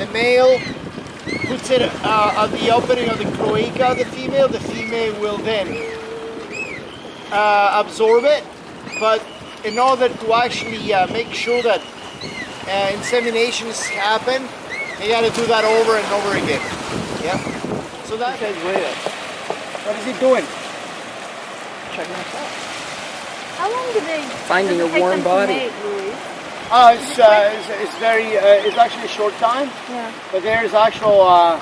the male puts it at the opening of the cloaca of the female will then absorb it. But in order to actually make sure that inseminations happen, you got to do that over and over again. Yeah. So that is weird. What is he doing? Checking us out. How long do they finding a warm body? It's actually a short time. Yeah. But there's actual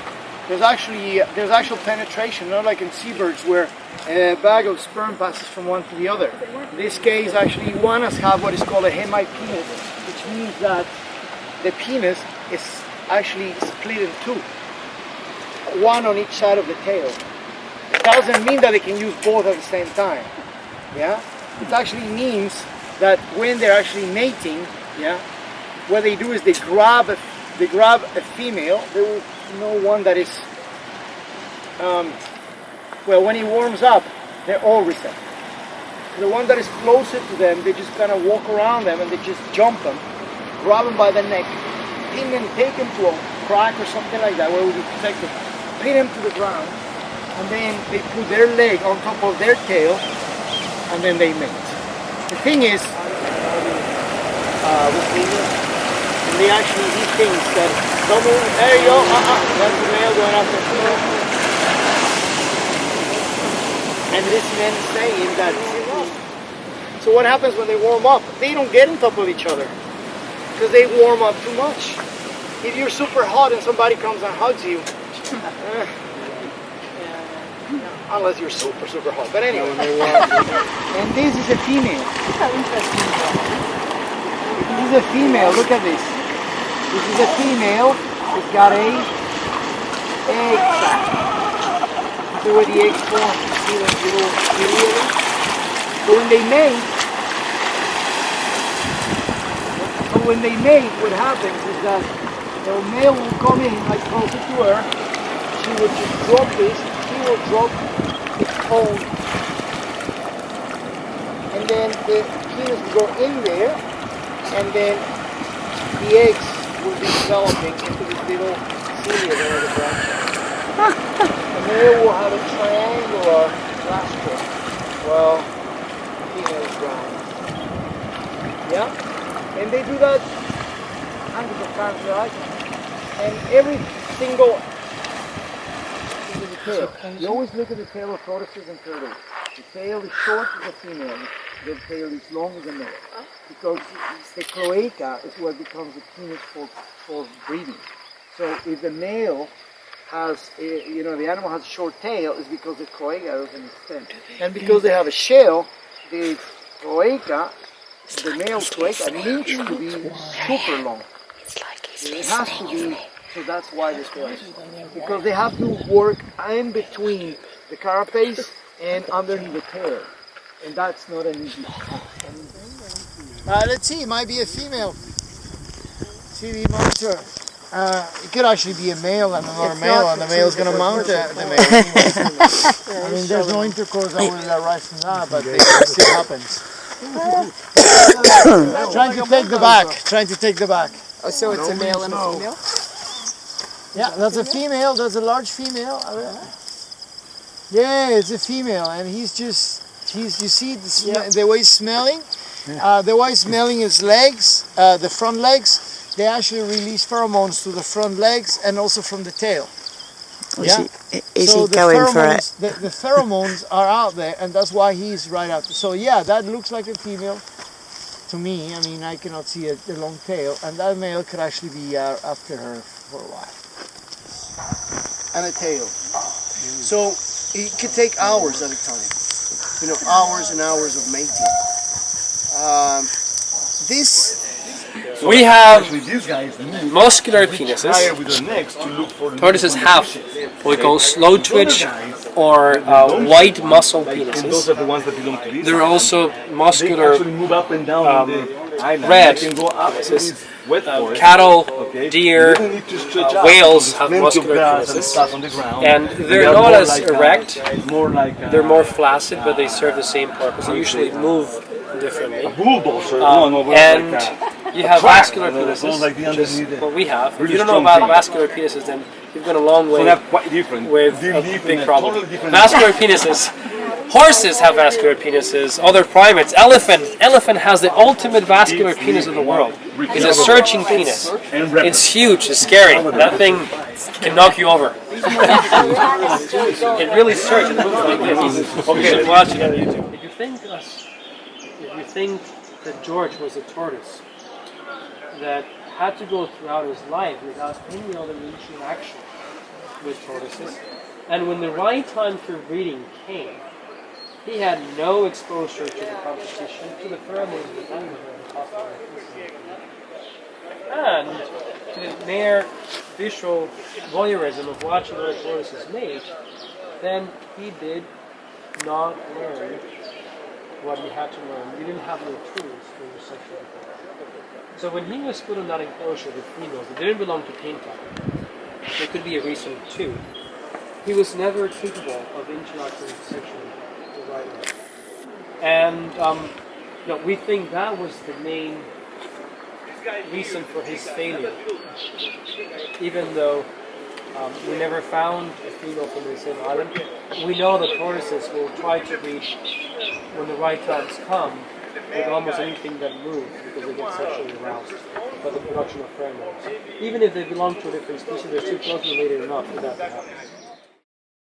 penetration, not like in seabirds where a bag of sperm passes from one to the other. In this case, actually, iguanas have what is called a hemipenis, which means that the penis is actually split in two, one on each side of the tail. It doesn't mean that they can use both at the same time. Yeah, it actually means that when they're actually mating, yeah, what they do is they grab a female. There will know one that is well, when he warms up, they're all receptive. The one that is closer to them, they just kind of walk around them and they just jump them, grab them by the neck, pin them, take them to a crack or something like that where it will be protected, pin them to the ground, and then they put their leg on top of their tail, and then they mate. The thing is, and they actually eat things that don't move. There you go, that's the male going after the female. And this man is saying that, so what happens when they warm up? They don't get on top of each other because they warm up too much. If you're super hot and somebody comes and hugs you, unless you're super, super hot. But anyway, and this is a female. This is a female, look at this. This is a female, it's got a egg sac. See where the eggs form, you see the little period? So when they mate, what happens is that the male will come in like closer to her, she will just drop this, she will drop its own, and then the penis will go in there, and then the eggs will be developing into this little cilia there at the branch. The male will have a triangular rostrum, well, the female is round. Yeah? And they do that hundreds of times, right? And every single thing in the tail. You always look at the tail of tortoises and turtles. The tail is short as a female, the tail is long as a male. Because the cloaca is what becomes the penis for breeding. So if the male has, the animal has a short tail, is because the cloaca doesn't extend. And because they have a shell, the cloaca, the male cloaca needs to be super long. It has to be, so that's why this works. Because they have to work in between the carapace and underneath the tail. And that's not an easy task. Let's see, it might be a female. See the mounter. It could actually be a male and another male, and the male is going to mount the male. I mean, there's no intercourse that will arise from that, but it still happens. Trying to take the back. Oh, so it's a male and a female? Yeah, that's a female, that's a large female. Yeah, it's a female, and you see the way he's smelling? The way he's smelling his legs, the front legs, they actually release pheromones to the front legs and also from the tail. Yeah? Is he going for it? The pheromones are out there, and that's why he's right after. So yeah, that looks like a female to me. I mean, I cannot see a long tail, and that male could actually be after her for a while. And a tail. So it could take hours at a time. Hours and hours of mating. We have muscular penises. Tortoises have what we call slow twitch or white muscle penises. There are also muscular red penises. Cattle, deer, whales have muscular penises, and they're not as erect. They're more flaccid, but they serve the same purpose. They usually move differently. And you have vascular penises, which is what we have. If you don't know about vascular penises, then you've gone a long way with a big problem. Vascular penises. Horses have vascular penises, other primates. Elephant has the ultimate vascular penis in the world. It's a searching penis. It's huge, it's scary. That thing can knock you over. It really searches. It moves like this. You should watch it on YouTube. If you think that George was a tortoise that had to go throughout his life without any other interaction with tortoises, and when the right time for breeding came, he had no exposure to the competition, to the pheromones of the animal, and to the mere visual voyeurism of watching other tortoises mate, then he did not learn what he had to learn. He didn't have no tools for his sexual development. So when he was put in that enclosure with females that didn't belong to paint time, there could be a reason too. He was never capable of interacting sexually the right way. And we think that was the main reason for his failure. Even though we never found a female from the same island, we know that tortoises will try to reach, when the right times come, with almost anything that moves because they get sexually aroused by the production of pheromones. Even if they belong to a different species, they're still closely related enough for that to happen.